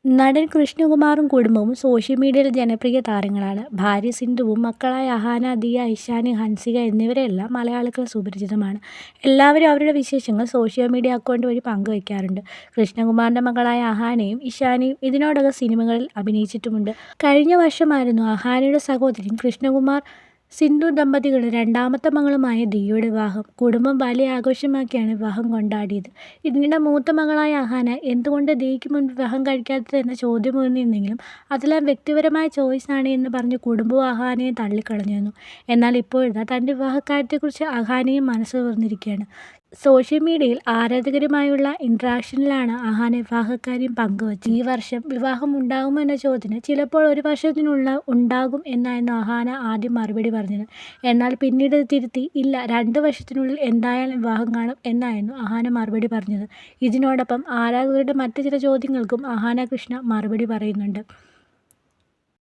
നടൻ കൃഷ്ണകുമാറും കുടുംബവും സോഷ്യൽ മീഡിയയിൽ ജനപ്രിയ താരങ്ങളാണ്. ഭാര്യ സിന്ധുവും മക്കളായ അഹാന, ദിയ, ഇഷാനി, ഹൻസിക എന്നിവരെല്ലാം മലയാളികൾ സുപരിചിതമാണ്. എല്ലാവരും അവരുടെ വിശേഷങ്ങൾ സോഷ്യൽ മീഡിയ അക്കൗണ്ട് വഴി പങ്കുവയ്ക്കാറുണ്ട്. കൃഷ്ണകുമാറിന്റെ മകളായ അഹാനയും ഇഷാനിയും ഇതിനോടകം സിനിമകളിൽ അഭിനയിച്ചിട്ടുമുണ്ട്. കഴിഞ്ഞ വർഷമായിരുന്നു അഹാനയുടെ സഹോദരൻ കൃഷ്ണകുമാർ സിന്ധു ദമ്പതികളുടെ രണ്ടാമത്തെ മകളുമായ ദിയയുടെ വിവാഹം. കുടുംബം വലിയ ആഘോഷമാക്കിയാണ് വിവാഹം കൊണ്ടാടിയത്. ഇതിനിടെ മൂത്ത മകളായ അഹാന എന്തുകൊണ്ട് ദിയയ്ക്ക് മുൻപ് വിവാഹം കഴിക്കാത്തത് എന്ന ചോദ്യം ഉയർന്നിരുന്നെങ്കിലും അതെല്ലാം വ്യക്തിപരമായ ചോയ്സാണ് എന്ന് പറഞ്ഞ് കുടുംബവും അഹാനയെ തള്ളിക്കളഞ്ഞിരുന്നു. എന്നാൽ ഇപ്പോഴിതാ തൻ്റെ വിവാഹക്കാര്യത്തെക്കുറിച്ച് അഹാനയും മനസ്സ് തുറന്നിരിക്കുകയാണ്. സോഷ്യൽ മീഡിയയിൽ ആരാധകരുമായുള്ള ഇൻട്രാക്ഷനിലാണ് അഹാന വിവാഹക്കാര്യം പങ്കുവച്ചത്. ഈ വർഷം വിവാഹം ഉണ്ടാകുമോ എന്ന ചോദ്യത്തിന് ചിലപ്പോൾ 1 വർഷത്തിനുള്ളിൽ ഉണ്ടാകും എന്നായിരുന്നു അഹാന ആദ്യം മറുപടി പറഞ്ഞത്. എന്നാൽ പിന്നീട് തിരുത്തി ഇല്ല 2 വർഷത്തിനുള്ളിൽ എന്തായാലും വിവാഹം കാണും എന്നായിരുന്നു അഹാന മറുപടി പറഞ്ഞത്. ഇതിനോടൊപ്പം ആരാധകരുടെ മറ്റ് ചില ചോദ്യങ്ങൾക്കും അഹാന കൃഷ്ണ മറുപടി പറയുന്നുണ്ട്.